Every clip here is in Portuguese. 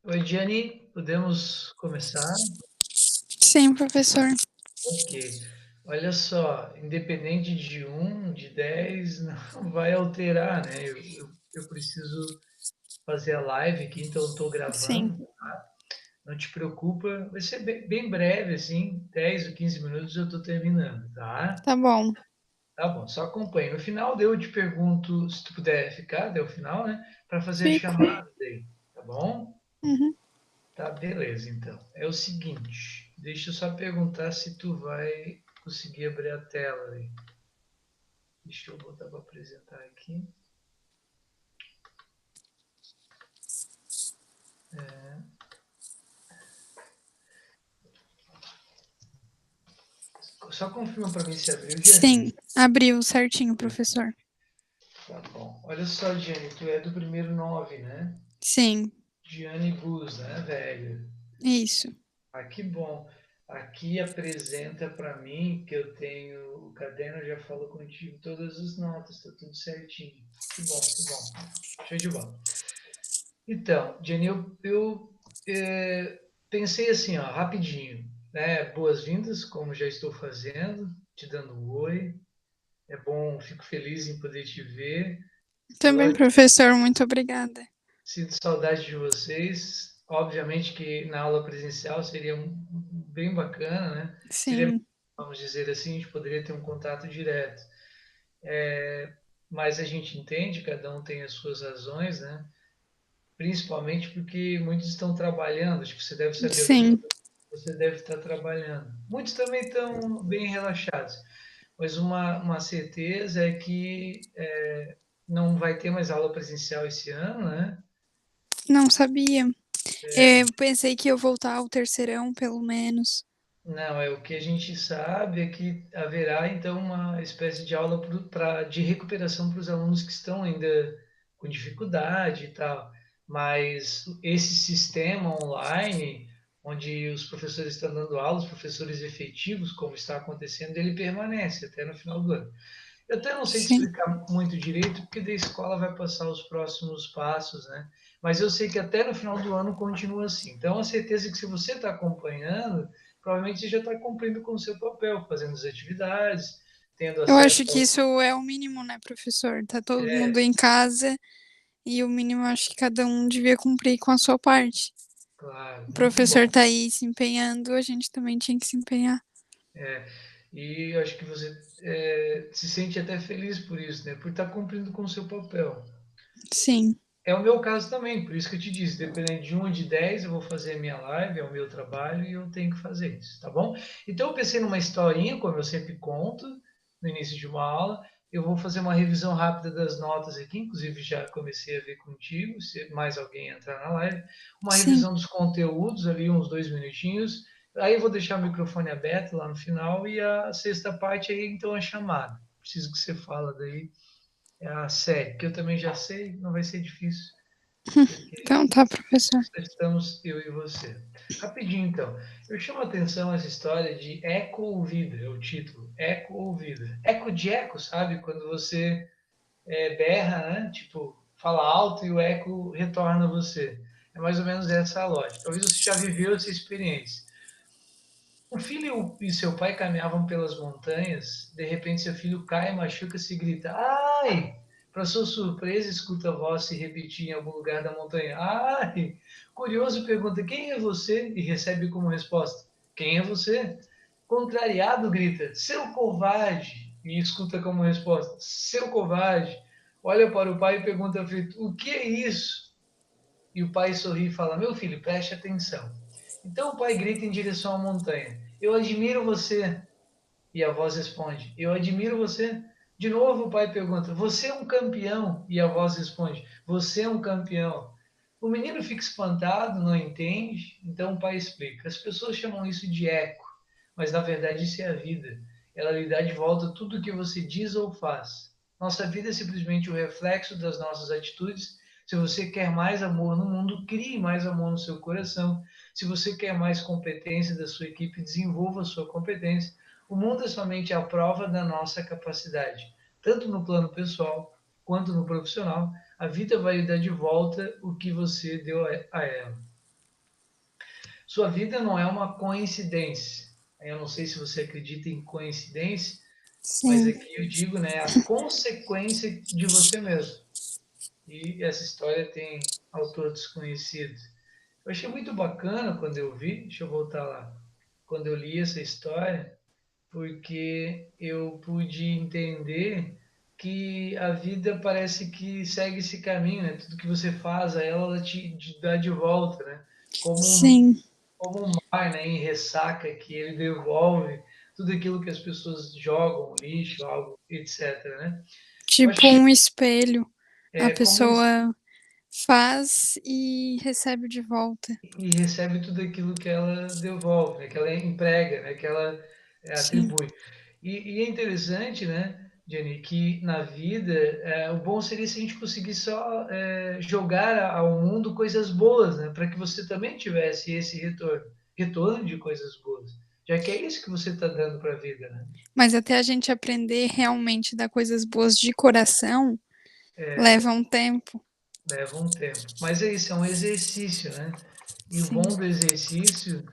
Oi, Jenny, podemos começar? Sim, professor. Ok. Olha só, independente de um, de 10, não vai alterar, né? Eu preciso fazer a live aqui, então estou Sim, gravando. Não te preocupa, vai ser bem breve, assim, 10 ou 15 minutos eu estou terminando, tá? tá bom. Tá bom, só acompanhe. No final daí eu te pergunto, se tu puder ficar até o final, né? Para fazer a Fico. chamada daí, tá bom? Uhum. Tá, beleza, então. É o seguinte, deixa eu só perguntar se tu vai conseguir abrir a tela aí. Deixa eu botar para apresentar aqui. Só confirma para mim se abriu, Jenny. Sim, abriu certinho, professor. Tá bom. Olha só, Jenny, tu é do primeiro 9, né? Sim, Gianni Bus, né, velho? isso. Ah, que bom. Aqui apresenta para mim que eu tenho, o caderno já falou contigo todas as notas, tá tudo certinho. Que bom, que bom. Show de bola. Então, Jenny, pensei assim, ó, rapidinho, né? Boas-vindas, como já estou fazendo, te dando um oi. É bom, fico feliz em poder te ver. É Também, lógico, professor, muito obrigada. sinto saudade de vocês. Obviamente que na aula presencial seria bem bacana, né? Seria, Sim, vamos dizer assim, a gente poderia ter um contato direto. Mas a gente entende, cada um tem as suas razões, né? Principalmente porque muitos estão trabalhando, acho que você deve saber, eu também, sim. você deve estar trabalhando. Muitos também estão bem relaxados, mas uma certeza é que não vai ter mais aula presencial esse ano, né? Não sabia. É, Eu pensei que ia voltar ao terceirão, pelo menos. não, é o que a gente sabe é que haverá então uma espécie de aula de recuperação para os alunos que estão ainda com dificuldade e tal. Mas esse sistema online, onde os professores estão dando aula, os professores efetivos, como está acontecendo, ele permanece até no final do ano. Eu até não sei te Sim. explicar muito direito, porque da escola vai passar os próximos passos, né? Mas eu sei que até no final do ano continua assim. Então, a certeza que se você está acompanhando, provavelmente você já está cumprindo com o seu papel, fazendo as atividades, tendo Eu acesso acho que isso é o mínimo, né, professor? Tá todo mundo é, em casa e o mínimo eu acho que cada um devia cumprir com a sua parte. claro, O muito professor bom. tá aí se empenhando, a gente também tinha que se empenhar. É, e eu acho que você se sente até feliz por isso, né? Por estar cumprindo com o seu papel. Sim, É o meu caso também, por isso que eu te disse, dependendo de 1 ou de 10, eu vou fazer a minha live, é o meu trabalho e eu tenho que fazer isso, tá bom? Então eu pensei numa historinha, como eu sempre conto, no início de uma aula. Eu vou fazer uma revisão rápida das notas aqui, inclusive já comecei a ver contigo, se mais alguém entrar na live. Uma sim. revisão dos conteúdos ali, uns 2 minutinhos. Aí eu vou deixar o microfone aberto lá no final e a sexta parte aí, então, a chamada. Preciso que você fala daí é a série, que eu também já sei, não vai ser difícil, porque Então tá, professor. só estamos eu e você. Rapidinho, então. Eu chamo a atenção essa história de eco ouvida, é o título. Eco ouvida. Eco de eco, sabe? Quando você berra, né? Tipo, fala alto e o eco retorna a você. É mais ou menos essa a lógica. Talvez você já viveu essa experiência. O filho e seu pai caminhavam pelas montanhas. De repente, seu filho cai, machuca-se e grita: Ai! Para sua surpresa, escuta a voz se repetir em algum lugar da montanha: Ai! Curioso, pergunta: Quem é você? E recebe como resposta: Quem é você? Contrariado, grita: Seu covarde! E escuta como resposta: Seu covarde! Olha para o pai e pergunta aflito: O que é isso? E o pai sorri e fala: Meu filho, preste atenção. Então o pai grita em direção à montanha: Eu admiro você. E a voz responde: Eu admiro você. De novo o pai pergunta: Você é um campeão? E a voz responde: Você é um campeão. O menino fica espantado, não entende. Então o pai explica: As pessoas chamam isso de eco, mas na verdade isso é a vida. Ela lhe dá de volta tudo o que você diz ou faz. Nossa vida é simplesmente o reflexo das nossas atitudes. Se você quer mais amor no mundo, crie mais amor no seu coração. Se você quer mais competência da sua equipe, desenvolva a sua competência. O mundo é somente a prova da nossa capacidade, tanto no plano pessoal quanto no profissional. A vida vai lhe dar de volta o que você deu a ela. Sua vida não é uma coincidência. Eu não sei se você acredita em coincidência, mas Sim, aqui eu digo, né, a consequência de você mesmo. E essa história tem autor desconhecido. Eu achei muito bacana quando eu vi, deixa eu voltar lá, quando eu li essa história, porque eu pude entender que a vida parece que segue esse caminho, né? Tudo que você faz a ela, ela te dá de volta, né? sim. Como um mar, né, em ressaca, que ele devolve tudo aquilo que as pessoas jogam, lixo, algo, etc, né? Eu acho Tipo que um espelho. A é como isso, pessoa faz e recebe de volta. e recebe tudo aquilo que ela devolve, né, que ela emprega, né, que ela Sim, atribui. E é interessante, né, Jenny, que na vida o bom seria se a gente conseguisse só jogar ao mundo coisas boas, né, para que você também tivesse esse retorno de coisas boas, já que é isso que você está dando para a vida, né? mas até a gente aprender realmente a dar coisas boas de coração, leva um tempo. Leva um tempo. Mas é isso, é um exercício, né? E o Sim, bom do exercício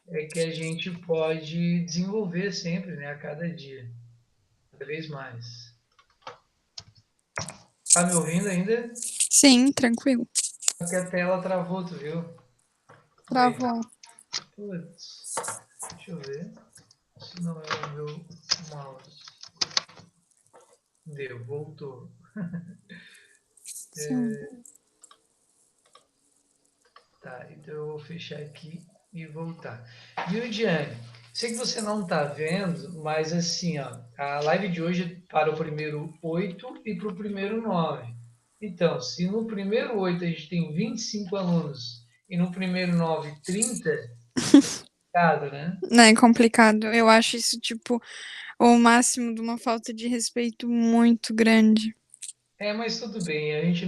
é que a gente pode desenvolver sempre, né, a cada dia, cada vez mais. Tá me ouvindo ainda? sim, tranquilo. Porque a tela travou, tu viu? Aí, Travou. putz, deixa eu ver. Se não é o meu mouse. Deu, voltou. Sim. Tá, então eu vou fechar aqui e voltar. Viu, Diane? Sei que você não está vendo, mas assim, ó, a live de hoje é para o primeiro 8 e para o primeiro 9. Então, se no primeiro 8 a gente tem 25 alunos e no primeiro 9 30, complicado, né? Não é complicado. Eu acho isso, tipo, o máximo de uma falta de respeito muito grande. Mas tudo bem, a gente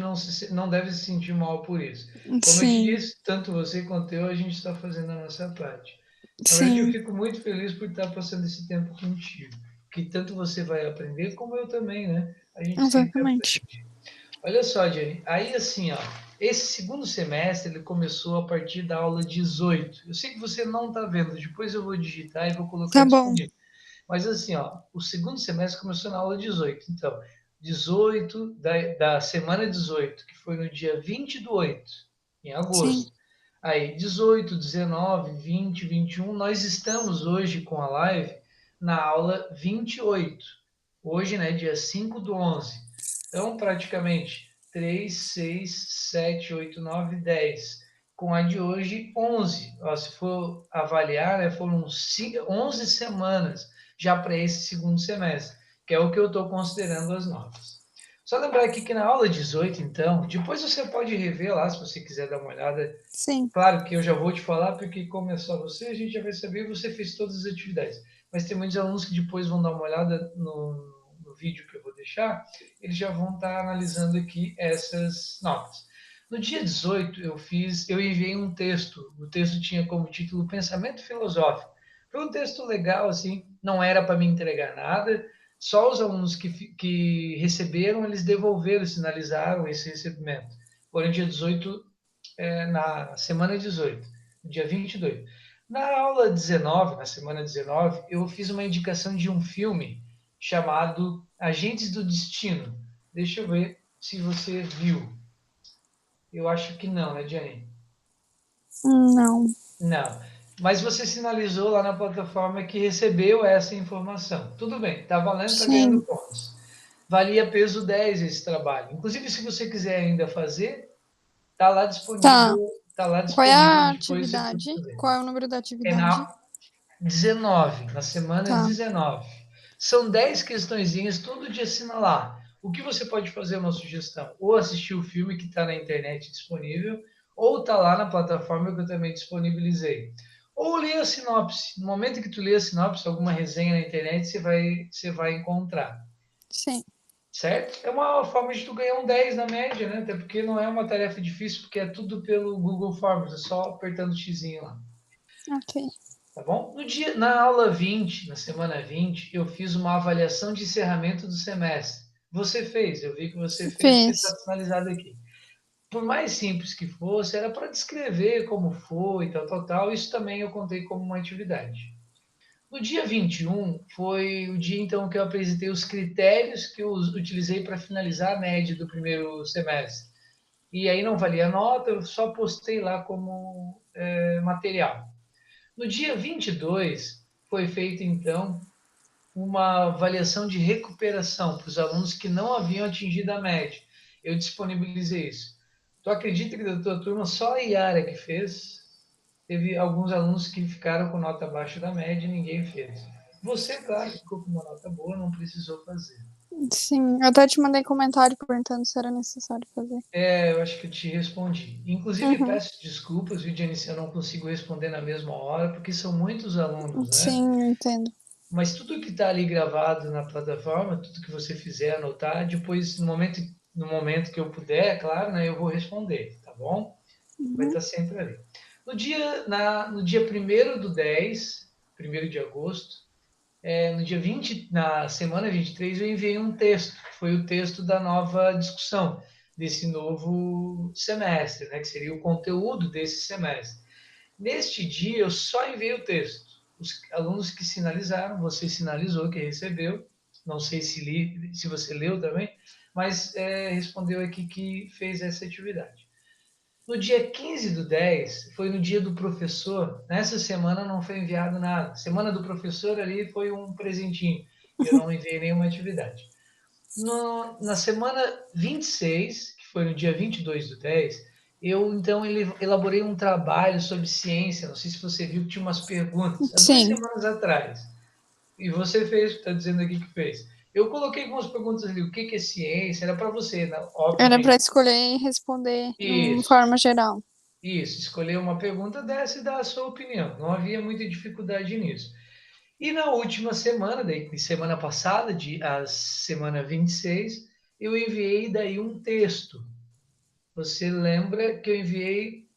não deve se sentir mal por isso. Como eu te Sim, disse, tanto você quanto eu, a gente está fazendo a nossa parte. Na verdade, eu sim, fico muito feliz por estar passando esse tempo contigo, que tanto você vai aprender, como eu também, né? A gente sempre exatamente. aprende. Olha só, Jenny, aí assim, ó, esse segundo semestre ele começou a partir da aula 18. Eu sei que você não está vendo, depois eu vou digitar e vou colocar Tá bom. disponível. Mas assim, ó, o segundo semestre começou na aula 18. Então, 18 da semana 18, que foi no dia 20 do 8, em Sim, agosto. Aí, 18, 19, 20, 21, nós estamos hoje com a live na aula 28. Hoje, né, dia 5 do 11. Então, praticamente 3, 6, 7, 8, 9, 10. Com a de hoje, 11. Ó, se for avaliar, né, foram 11 semanas já para esse segundo semestre, que é o que eu estou considerando as notas. Só lembrar aqui que na aula 18, então, depois você pode rever lá se você quiser dar uma olhada. sim, Claro que eu já vou te falar, porque como é só você, a gente já vai saber que você fez todas as atividades. Mas tem muitos alunos que depois vão dar uma olhada no vídeo que eu vou deixar, eles já vão estar analisando aqui essas notas. No dia 18, eu enviei um texto. O texto tinha como título Pensamento Filosófico. Foi um texto legal, assim, não era para me entregar nada, só os alunos que receberam, eles devolveram, sinalizaram esse recebimento. Foram dia 18, na semana 18, dia 22. Na aula 19, na semana 19, eu fiz uma indicação de um filme chamado Agentes do Destino. Deixa eu ver se você viu. Eu acho que não, né, Jenny? não, Não. Mas você sinalizou lá na plataforma que recebeu essa informação. Tudo bem, está valendo, está ganhando sim, pontos. Valia peso 10 esse trabalho. Inclusive, se você quiser ainda fazer, está lá disponível, tá. tá lá Qual é disponível a depois você pode atividade? fazer. Qual é o número da É atividade? na 19, na semana Tá, 19. São 10 questõezinhas, tudo de assinalar. O que você pode fazer é uma sugestão? Ou assistir o filme que está na internet disponível, ou está lá na plataforma que eu também disponibilizei. Ou ler a sinopse. No momento que tu lê a sinopse, alguma resenha na internet, você vai encontrar. sim, Certo? É uma forma de tu ganhar um 10 na média, né? Até porque não é uma tarefa difícil, porque é tudo pelo Google Forms, é só apertando o xizinho lá. ok. Tá bom? Na aula 20, na semana 20, eu fiz uma avaliação de encerramento do semestre. Você fez, eu vi que você fez, porque está Fez. sinalizado aqui. por mais simples que fosse, era para descrever como foi, tal, tal, tal. Isso também eu contei como uma atividade. No dia 21 foi o dia então que eu apresentei os critérios que eu utilizei para finalizar a média do primeiro semestre. E aí não valia nota, eu só postei lá como material. No dia 22 foi feita então uma avaliação de recuperação para os alunos que não haviam atingido a média. Eu disponibilizei isso. Tu acredita que da tua turma só a Yara que fez? Teve alguns alunos que ficaram com nota abaixo da média e ninguém fez. Você, claro, ficou com uma nota boa, não precisou fazer. Sim, eu até te mandei comentário perguntando se era necessário fazer. Eu acho que eu te respondi. Inclusive, Uhum. peço desculpas, viu, Janice, eu não consigo responder na mesma hora, porque são muitos alunos, né? Sim, eu entendo. Mas tudo que está ali gravado na plataforma, tudo que você fizer, anotar, depois, no momento que eu puder, claro, né, eu vou responder, tá bom? Vai Uhum. estar sempre ali. No dia 1º do 10, 1º de agosto, no dia 20, na semana 23, eu enviei um texto, que foi o texto da nova discussão, desse novo semestre, né, que seria o conteúdo desse semestre. Neste dia, eu só enviei o texto. Os alunos que sinalizaram, você sinalizou que recebeu, não sei se você leu também, mas respondeu aqui que fez essa atividade. No dia 15 do 10, foi no dia do professor. Nessa semana não foi enviado nada. Semana do professor ali foi um presentinho. Eu não enviei nenhuma atividade. Na semana 26, que foi no dia 22 do 10, eu então elaborei um trabalho sobre ciência. Não sei se você viu que tinha umas perguntas, há duas Sim, semanas atrás. E você fez, está dizendo aqui que fez. Eu coloquei algumas perguntas ali, o que é ciência? Era para você, né? era para Obviamente. escolher e responder de Isso. forma geral. Isso, escolher uma pergunta dessa e dar a sua opinião. Não havia muita dificuldade nisso. E na última semana, daí, semana passada, a semana 26, eu enviei daí um texto. Você lembra que eu enviei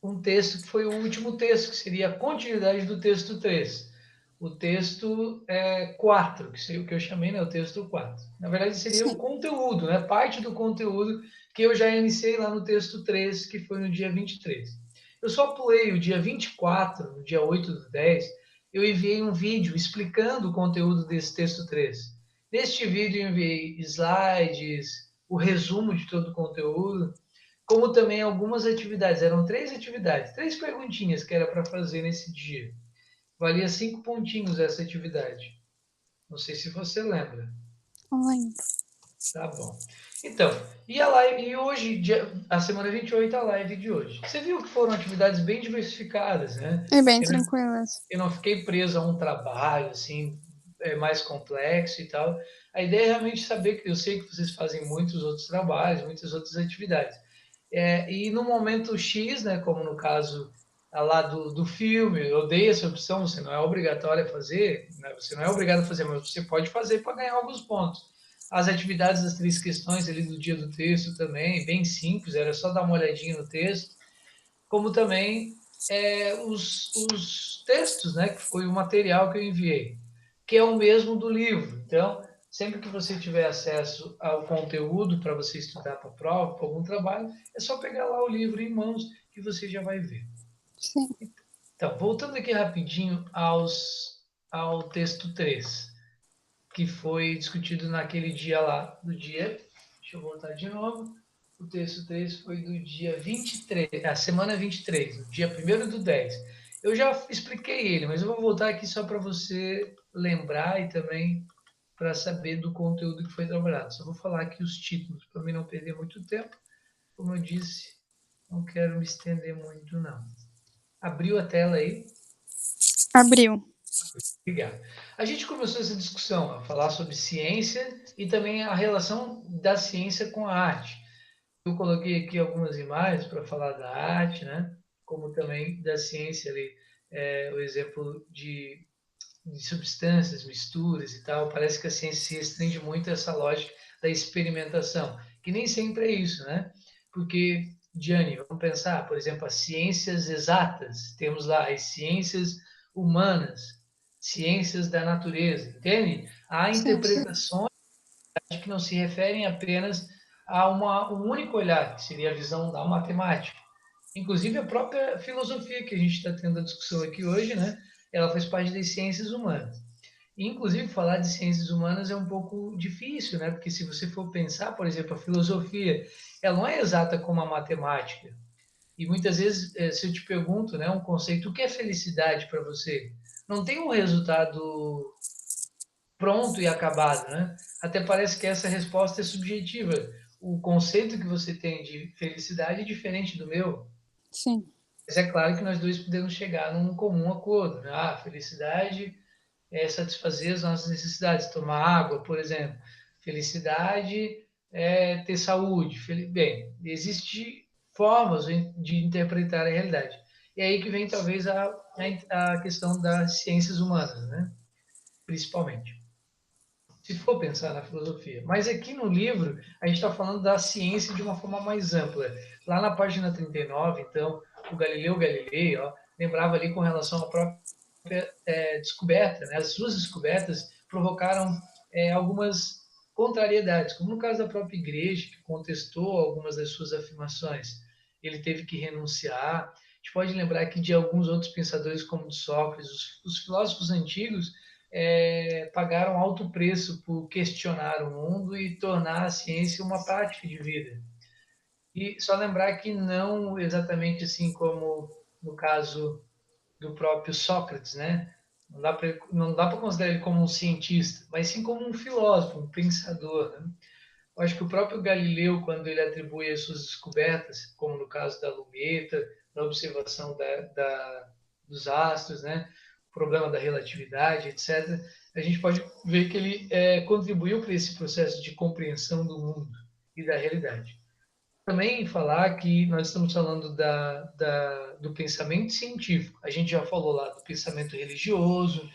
um texto que foi o último texto, que seria a continuidade do texto 3. O texto 4, que seria o que eu chamei, né, o texto 4. Na verdade, seria o Sim. conteúdo, né, parte do conteúdo que eu já iniciei lá no texto 3, que foi no dia 23. Eu só pulei o dia 24, no dia 8 do 10, eu enviei um vídeo explicando o conteúdo desse texto 3. Neste vídeo eu enviei slides, o resumo de todo o conteúdo, como também algumas atividades. Eram 3 atividades, 3 perguntinhas que era para fazer nesse dia. Valia 5 pontinhos essa atividade. Não sei se você lembra. Não lembro. Tá bom. Então, e a live, e hoje, a semana 28, a live de hoje. Você viu que foram atividades bem diversificadas, né? E bem Eu não, tranquilas. eu não fiquei preso a um trabalho, assim, mais complexo e tal. A ideia é realmente saber que eu sei que vocês fazem muitos outros trabalhos, muitas outras atividades. E no momento X, né, como no caso lá do filme, eu dei essa opção, você não é obrigatório a fazer, né, você não é obrigado a fazer, mas você pode fazer para ganhar alguns pontos. As atividades das 3 questões ali do dia do texto também, bem simples, era só dar uma olhadinha no texto, como também os textos, né, que foi o material que eu enviei, que é o mesmo do livro. Então, sempre que você tiver acesso ao conteúdo para você estudar para a prova, para algum trabalho, é só pegar lá o livro em mãos que você já vai ver. Sim. Então, voltando aqui rapidinho ao texto 3, que foi discutido naquele dia lá, deixa eu voltar de novo, o texto 3 foi do dia 23, a semana 23, do dia 1º do 10. Eu já expliquei ele, mas eu vou voltar aqui só para você lembrar e também para saber do conteúdo que foi trabalhado. Só vou falar aqui os títulos, para mim não perder muito tempo. Como eu disse, não quero me estender muito, não. Abriu a tela aí? Abriu. Obrigado. A gente começou essa discussão a falar sobre ciência e também a relação da ciência com a arte. Eu coloquei aqui algumas imagens para falar da arte, né? Como também da ciência ali, o exemplo de substâncias, misturas e tal. Parece que a ciência se restringe muito a essa lógica da experimentação, que nem sempre é isso, né? Porque, Diane, vamos pensar, por exemplo, as ciências exatas, temos lá as ciências humanas, ciências da natureza, entende? Há Sim. interpretações que não se referem apenas a um único olhar, que seria a visão da matemática. Inclusive, a própria filosofia que a gente está tendo a discussão aqui hoje, né, ela faz parte das ciências humanas. E, inclusive, falar de ciências humanas é um pouco difícil, né? Porque se você for pensar, por exemplo, a filosofia, ela não é exata como a matemática. E muitas vezes, se eu te pergunto, né, um conceito, o que é felicidade para você? Não tem um resultado pronto e acabado, né? Até parece que essa resposta é subjetiva. O conceito que você tem de felicidade é diferente do meu. Sim. Mas é claro que nós dois podemos chegar num comum acordo, né? Ah, felicidade é satisfazer as nossas necessidades, tomar água, por exemplo. Felicidade é ter saúde. Bem, existem formas de interpretar a realidade. E aí que vem talvez a questão das ciências humanas, né? Principalmente. Se for pensar na filosofia. Mas aqui no livro, a gente está falando da ciência de uma forma mais ampla. Lá na página 39, então, o Galileu Galilei lembrava ali com relação à própria descoberta, né? As suas descobertas provocaram algumas contrariedades, como no caso da própria igreja, que contestou algumas das suas afirmações. Ele teve que renunciar. A gente pode lembrar aqui de alguns outros pensadores, como Sócrates, os filósofos antigos pagaram alto preço por questionar o mundo e tornar a ciência uma prática de vida. E só lembrar que não exatamente assim como no caso do próprio Sócrates, né? Não dá para considerar ele como um cientista, mas sim como um filósofo, um pensador. Né? Eu acho que o próprio Galileu, quando ele atribui as suas descobertas, como no caso da luneta, da observação dos astros, né? O problema da relatividade, etc., a gente pode ver que ele contribuiu para esse processo de compreensão do mundo e da realidade. Também falar que nós estamos falando do pensamento científico. A gente já falou lá do pensamento religioso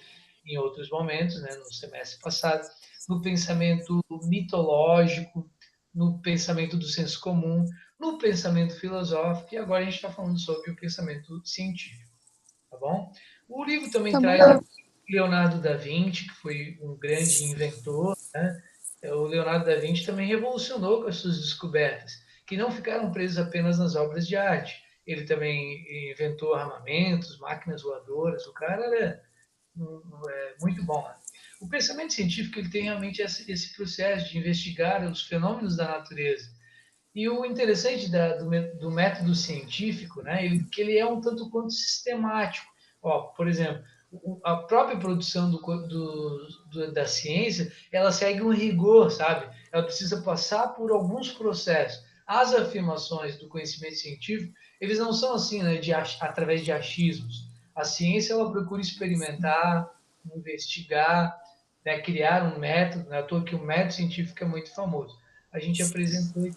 em outros momentos, né, no semestre passado, no pensamento mitológico, no pensamento do senso comum, no pensamento filosófico, e agora a gente está falando sobre o pensamento científico, tá bom? O livro também Tá bom. traz Leonardo da Vinci, que foi um grande inventor, né? O Leonardo da Vinci também revolucionou com as suas descobertas, que não ficaram presas apenas nas obras de arte. Ele também inventou armamentos, máquinas voadoras. O cara era muito bom. Né? O pensamento científico ele tem realmente esse processo de investigar os fenômenos da natureza. E o interessante do método científico, né, que ele é um tanto quanto sistemático. Ó, por exemplo, a própria produção da ciência, ela segue um rigor, sabe? Ela precisa passar por alguns processos. As afirmações do conhecimento científico, eles não são assim, né, através de achismos. A ciência, ela procura experimentar, investigar, né, criar um método, né, à toa que o método científico é muito famoso. A gente apresentou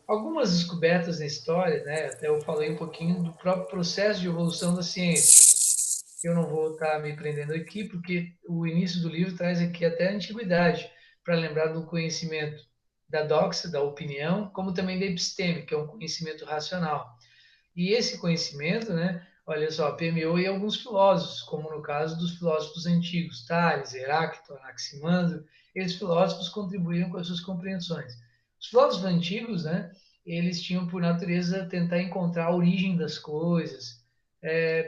algumas descobertas na história, né? Até eu falei um pouquinho do próprio processo de evolução da ciência. Eu não vou estar me prendendo aqui, porque o início do livro traz aqui até a antiguidade, para lembrar do conhecimento da doxa, da opinião, como também da episteme, que é um conhecimento racional. E esse conhecimento, né, olha só, permeou em alguns filósofos, como no caso dos filósofos antigos, Tales, Heráclito, Anaximandro, esses filósofos contribuíram com as suas compreensões. Os filósofos antigos, né, eles tinham por natureza tentar encontrar a origem das coisas.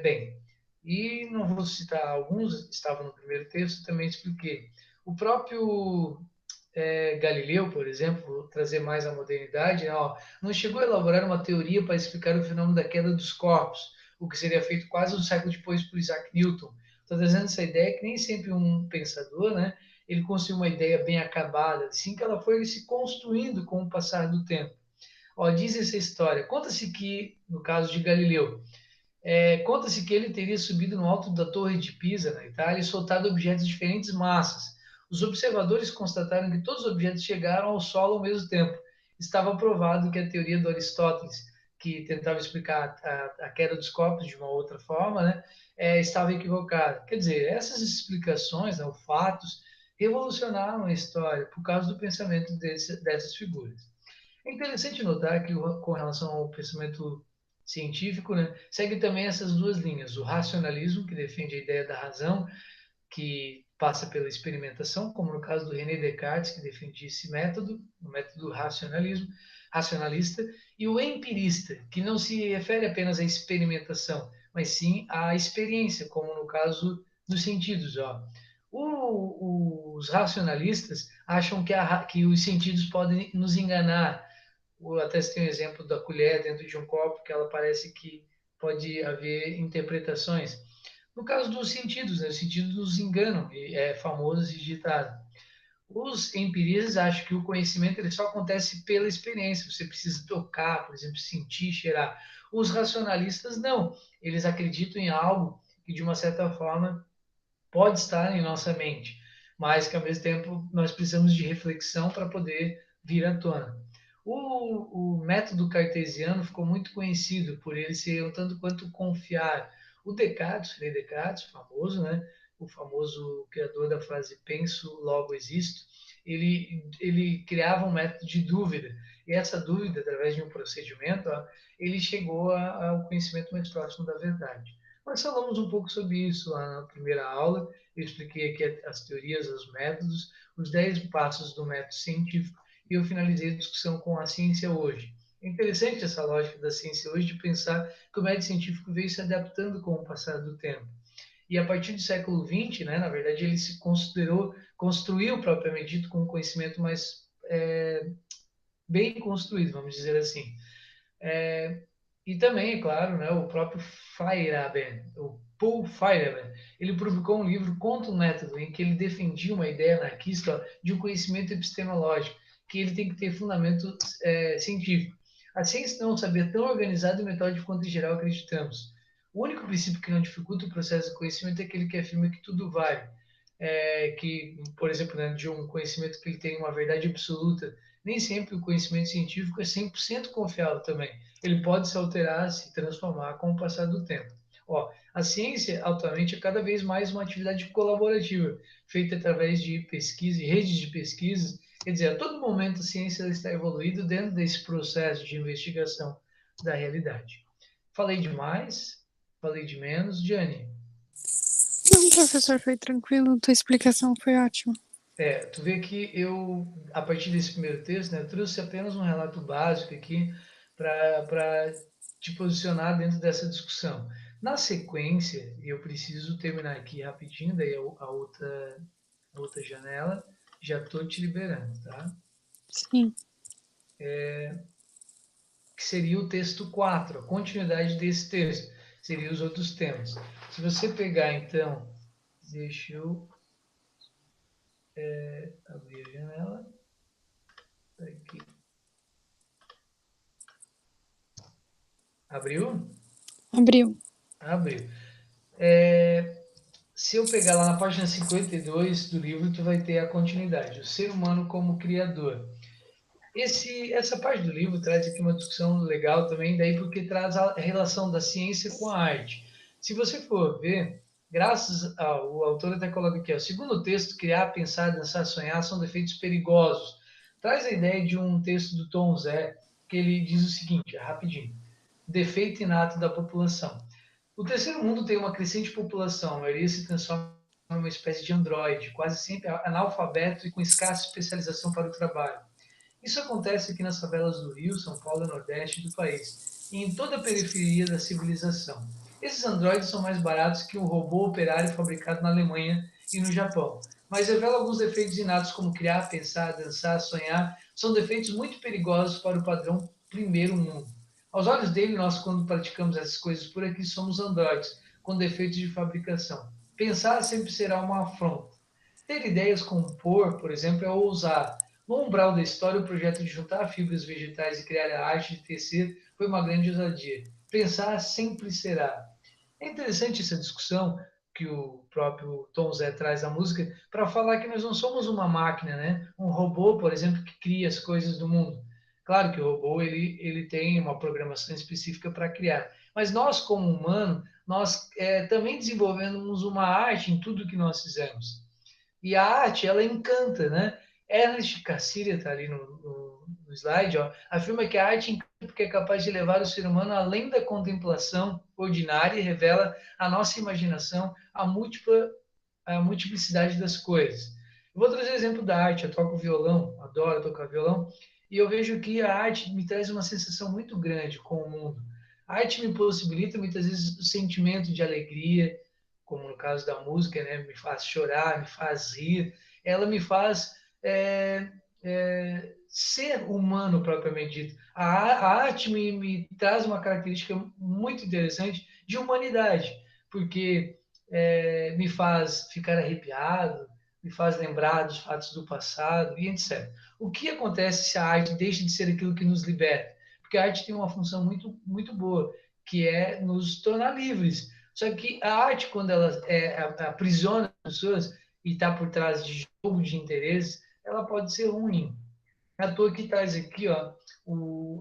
Bem, e não vou citar alguns, estavam no primeiro texto, também expliquei. O próprio Galileu, por exemplo, vou trazer mais a modernidade, ó, não chegou a elaborar uma teoria para explicar o fenômeno da queda dos corpos, o que seria feito quase um século depois por Isaac Newton. Estou trazendo essa ideia que nem sempre um pensador, né, ele construiu uma ideia bem acabada, assim que ela foi se construindo com o passar do tempo. Ó, diz essa história, conta-se que, no caso de Galileu, conta-se que ele teria subido no alto da Torre de Pisa, na Itália, e soltado objetos de diferentes massas. Os observadores constataram que todos os objetos chegaram ao solo ao mesmo tempo. Estava provado que a teoria do Aristóteles, que tentava explicar a queda dos corpos de uma outra forma, né, estava equivocada. Quer dizer, essas explicações, né, fatos, revolucionaram a história por causa do pensamento dessas figuras. É interessante notar que, com relação ao pensamento científico, né, segue também essas duas linhas: o racionalismo, que defende a ideia da razão, que passa pela experimentação, como no caso do René Descartes, que defendia esse método, o método racionalista, e o empirista, que não se refere apenas à experimentação, mas sim à experiência, como no caso dos sentidos. Ó. Os racionalistas acham que os sentidos podem nos enganar. Até se tem um exemplo da colher dentro de um copo, que ela parece que pode haver interpretações. No caso dos sentidos, né, os sentidos nos enganam, e é famoso esse ditado. Os empiristas acham que o conhecimento ele só acontece pela experiência. Você precisa tocar, por exemplo, sentir, cheirar. Os racionalistas não. Eles acreditam em algo que, de uma certa forma, pode estar em nossa mente, mas que, ao mesmo tempo, nós precisamos de reflexão para poder vir à tona. O método cartesiano ficou muito conhecido por ele ser um tanto quanto confiar. O Descartes, René Descartes, famoso, né? O famoso criador da frase penso, logo existo, ele criava um método de dúvida. E essa dúvida, através de um procedimento, ó, ele chegou ao conhecimento mais próximo da verdade. Nós falamos um pouco sobre isso lá na primeira aula. Eu expliquei aqui as teorias, os métodos, os 10 passos do método científico, e eu finalizei a discussão com a ciência hoje. É interessante essa lógica da ciência hoje de pensar que o método científico veio se adaptando com o passar do tempo. E a partir do século XX, né, na verdade, ele se construiu propriamente dito com um conhecimento mais bem construído, vamos dizer assim. E também, é claro, né, o próprio Feyerabend, o Paul Feyerabend, ele publicou um livro contra o método em que ele defendia uma ideia anarquista de um conhecimento epistemológico, que ele tem que ter fundamento científico. A ciência não é um saber tão organizado e metódico quanto em geral acreditamos. O único princípio que não dificulta o processo de conhecimento é aquele que afirma que tudo vale. Que, por exemplo, né, de um conhecimento que ele tem uma verdade absoluta. Nem sempre o conhecimento científico é 100% confiável também. Ele pode se alterar, se transformar com o passar do tempo. Ó, a ciência atualmente é cada vez mais uma atividade colaborativa, feita através de pesquisa e redes de pesquisas. Quer dizer, a todo momento a ciência está evoluindo dentro desse processo de investigação da realidade. Falei demais? Falei de menos? Diane? Não, professor, foi tranquilo. Tua explicação foi ótima. Tu vê que eu, a partir desse primeiro texto, né, trouxe apenas um relato básico aqui para te posicionar dentro dessa discussão. Na sequência, eu preciso terminar aqui rapidinho, daí a outra janela, já estou te liberando, tá? Sim. Que seria o texto 4, a continuidade desse texto, seria os outros temas. Se você pegar, então, deixa eu abrir a janela, aqui. Abriu? Abriu. Abriu. Se eu pegar lá na página 52 do livro, tu vai ter a continuidade, o ser humano como criador. Essa parte do livro traz aqui uma discussão legal também, daí porque traz a relação da ciência com a arte. Se você for ver, graças ao autor até coloca aqui, ó, segundo o texto, criar, pensar, dançar, sonhar são defeitos perigosos. Traz a ideia de um texto do Tom Zé, que ele diz o seguinte, rapidinho, defeito inato da população. O terceiro mundo tem uma crescente população, a maioria se transforma em uma espécie de androide, quase sempre analfabeto e com escassa especialização para o trabalho. Isso acontece aqui nas favelas do Rio, São Paulo e Nordeste do país, e em toda a periferia da civilização. Esses androides são mais baratos que um robô operário fabricado na Alemanha e no Japão, mas revelam alguns defeitos inatos como criar, pensar, dançar, sonhar, são defeitos muito perigosos para o padrão primeiro mundo. Aos olhos dele, nós, quando praticamos essas coisas por aqui, somos androides, com defeitos de fabricação. Pensar sempre será uma afronta. Ter ideias, compor, por exemplo, é ousar. No umbral da história, o projeto de juntar fibras vegetais e criar a arte de tecer foi uma grande ousadia. Pensar sempre será. É interessante essa discussão que o próprio Tom Zé traz à música para falar que nós não somos uma máquina, né? Um robô, por exemplo, que cria as coisas do mundo. Claro que o robô ele tem uma programação específica para criar, mas nós como humano nós também desenvolvemos uma arte em tudo que nós fizemos. E a arte, ela encanta, né? Ernest Cassirer, está ali no slide, ó, afirma que a arte encanta porque é capaz de levar o ser humano além da contemplação ordinária e revela a nossa imaginação, a múltipla a multiplicidade das coisas. Eu vou trazer exemplo da arte. Eu toco violão, adoro tocar violão, e eu vejo que a arte me traz uma sensação muito grande com o mundo. A arte me possibilita muitas vezes o sentimento de alegria, como no caso da música, né? Me faz chorar, me faz rir. Ela me faz ser humano propriamente dito. A arte me traz uma característica muito interessante de humanidade, porque me faz ficar arrepiado, me faz lembrar dos fatos do passado e etc. O que acontece se a arte deixa de ser aquilo que nos liberta? Porque a arte tem uma função muito, muito boa, que é nos tornar livres. Só que a arte, quando ela aprisiona as pessoas e está por trás de jogo de interesses, ela pode ser ruim. A toa que traz aqui ó,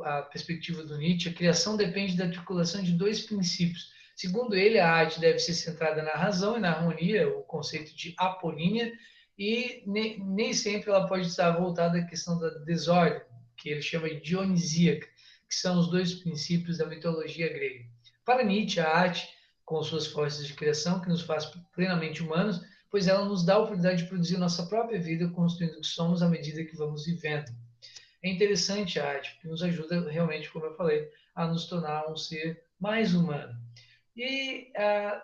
a perspectiva do Nietzsche, a criação depende da articulação de dois princípios. Segundo ele, a arte deve ser centrada na razão e na harmonia, o conceito de apolínea, e nem sempre ela pode estar voltada à questão da desordem, que ele chama de dionisíaca, que são os dois princípios da mitologia grega. Para Nietzsche, a arte, com suas forças de criação, que nos faz plenamente humanos, pois ela nos dá a oportunidade de produzir nossa própria vida, construindo o que somos à medida que vamos vivendo. É interessante a arte, porque nos ajuda realmente, como eu falei, a nos tornar um ser mais humano. E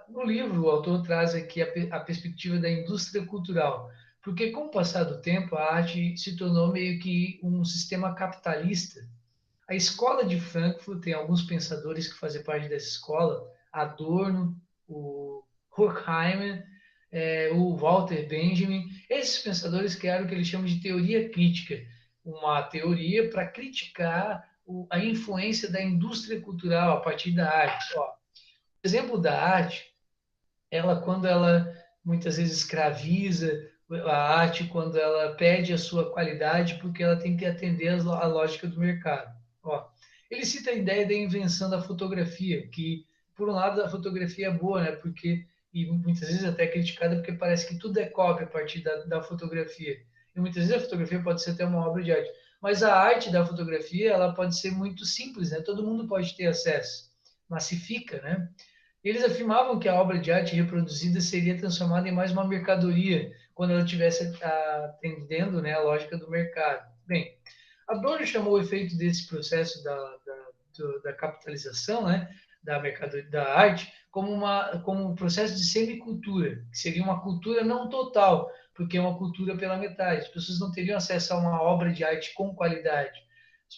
no livro, o autor traz aqui a perspectiva da indústria cultural, porque com o passar do tempo, a arte se tornou meio que um sistema capitalista. A escola de Frankfurt tem alguns pensadores que fazem parte dessa escola, Adorno, o Horkheimer, o Walter Benjamin. Esses pensadores criaram o que eles chamam de teoria crítica, uma teoria para criticar a influência da indústria cultural a partir da arte. Ó, exemplo da arte, ela quando ela muitas vezes escraviza a arte, quando ela perde a sua qualidade porque ela tem que atender a lógica do mercado. Ó, ele cita a ideia da invenção da fotografia, que por um lado a fotografia é boa, né? Porque e muitas vezes até criticada porque parece que tudo é cópia a partir da fotografia. E muitas vezes a fotografia pode ser até uma obra de arte, mas a arte da fotografia ela pode ser muito simples, né? Todo mundo pode ter acesso, massifica, né? Eles afirmavam que a obra de arte reproduzida seria transformada em mais uma mercadoria quando ela estivesse atendendo, né, a lógica do mercado. Bem, Adorno chamou o efeito desse processo da capitalização, né, da mercadoria, da arte, como um processo de semicultura, que seria uma cultura não total, porque é uma cultura pela metade. As pessoas não teriam acesso a uma obra de arte com qualidade.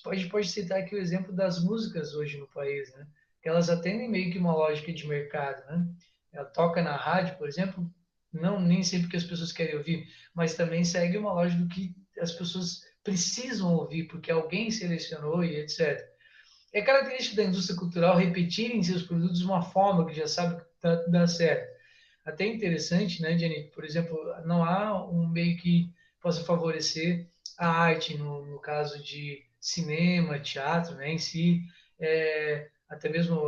Pode citar aqui o exemplo das músicas hoje no país, né? Que elas atendem meio que uma lógica de mercado, né? Ela toca na rádio, por exemplo, não nem sempre que as pessoas querem ouvir, mas também segue uma lógica do que as pessoas precisam ouvir, porque alguém selecionou e etc. É característica da indústria cultural repetirem seus produtos de uma forma que já sabe que dá certo. Até interessante, né, Jenny? Por exemplo, não há um meio que possa favorecer a arte, no caso de cinema, teatro, né, em si, até mesmo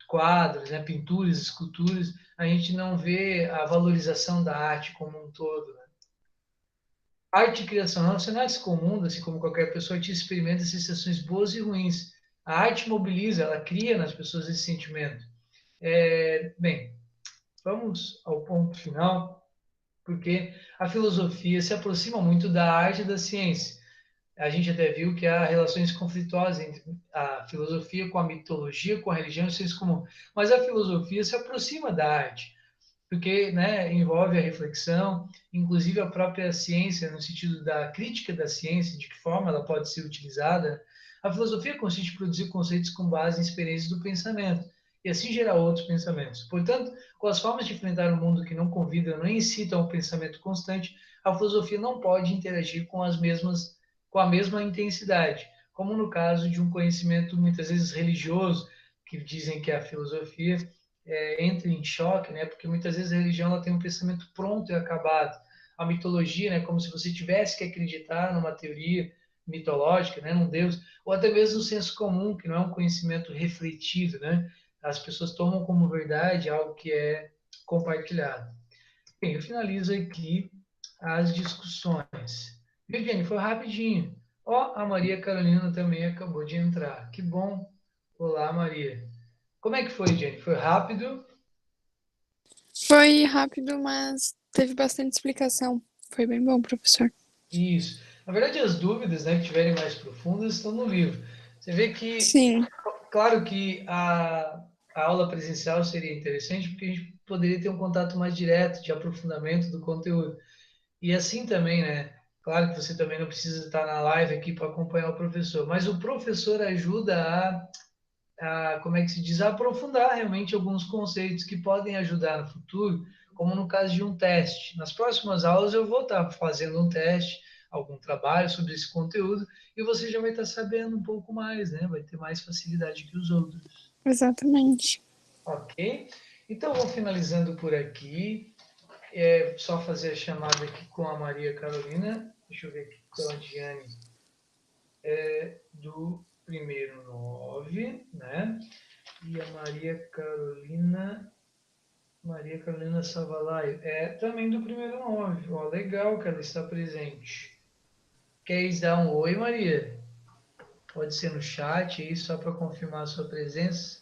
quadros, né, pinturas, esculturas, a gente não vê a valorização da arte como um todo. Né? Arte e criação relacionadas com o mundo, assim como qualquer pessoa, a gente experimenta sensações boas e ruins. A arte mobiliza, ela cria nas pessoas esse sentimento. Bem, vamos ao ponto final, porque a filosofia se aproxima muito da arte e da ciência. A gente até viu que há relações conflituosas entre a filosofia com a mitologia, com a religião e o senso comum. Mas a filosofia se aproxima da arte, porque né, envolve a reflexão, inclusive a própria ciência, no sentido da crítica da ciência, de que forma ela pode ser utilizada. A filosofia consiste em produzir conceitos com base em experiências do pensamento, e assim gerar outros pensamentos. Portanto, com as formas de enfrentar o mundo que não convidam nem incitam ao pensamento constante, a filosofia não pode interagir com a mesma intensidade, como no caso de um conhecimento muitas vezes religioso, que dizem que a filosofia entra em choque, né? Porque muitas vezes a religião ela tem um pensamento pronto e acabado. A mitologia, né? Como se você tivesse que acreditar numa teoria mitológica, né? Num Deus, ou até mesmo no senso comum, que não é um conhecimento refletido, né? As pessoas tomam como verdade algo que é compartilhado. Bem, eu finalizo aqui as discussões. Viu, Jenny? Foi rapidinho. Ó, a Maria Carolina também acabou de entrar. Que bom. Olá, Maria. Como é que foi, Jenny? Foi rápido? Foi rápido, mas teve bastante explicação. Foi bem bom, professor. Isso. Na verdade, as dúvidas, né, que tiverem mais profundas estão no livro. Você vê que, Sim, claro que a aula presencial seria interessante porque a gente poderia ter um contato mais direto de aprofundamento do conteúdo. E assim também, né? Claro que você também não precisa estar na live aqui para acompanhar o professor, mas o professor ajuda como é que se diz, a aprofundar realmente alguns conceitos que podem ajudar no futuro, como no caso de um teste. Nas próximas aulas eu vou estar fazendo um teste, algum trabalho sobre esse conteúdo, e você já vai estar sabendo um pouco mais, né? Vai ter mais facilidade que os outros. exatamente. Ok? Então, vou finalizando por aqui. Só fazer a chamada aqui com a Maria Carolina. Deixa eu ver aqui com a Diane do primeiro 9, né? E a Maria Carolina Savalaio, também do primeiro 9. Ó, legal que ela está presente. Queres dar um oi, Maria? Pode ser no chat aí, só para confirmar a sua presença.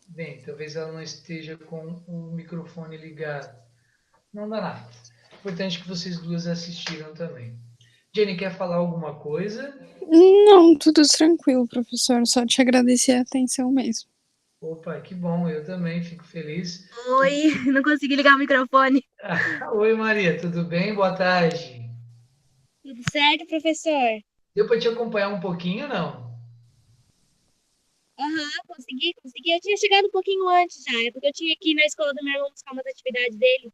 Bem, talvez ela não esteja com o microfone ligado. Não dá nada. Importante que vocês duas assistiram também. Jenny, quer falar alguma coisa? Não, tudo tranquilo, professor. Só te agradecer a atenção mesmo. Opa, que bom, eu também fico feliz. Oi, não consegui ligar o microfone. Oi, Maria, tudo bem? Boa tarde. Tudo certo, professor? Deu para te acompanhar um pouquinho, não? Aham, consegui. Eu tinha chegado um pouquinho antes já, é porque eu tinha que ir na escola do meu irmão buscar umas atividades dele.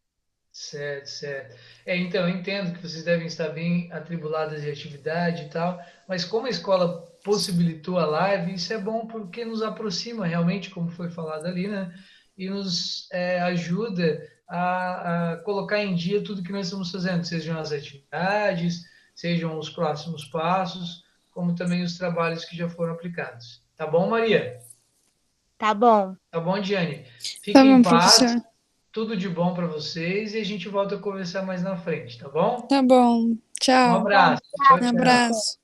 Certo, certo. Então, eu entendo que vocês devem estar bem atribuladas de atividade e tal, mas como a escola possibilitou a live, isso é bom porque nos aproxima realmente, como foi falado ali, né? E nos ajuda a colocar em dia tudo que nós estamos fazendo, sejam as atividades, sejam os próximos passos, como também os trabalhos que já foram aplicados. Tá bom, Maria? Tá bom. Tá bom, Diane? Tá Fiquem em bom, paz, professor. tudo de bom para vocês e a gente volta a conversar mais na frente, tá bom? Tá bom. Um Tchau. abraço. Tchau, Um tchau. abraço.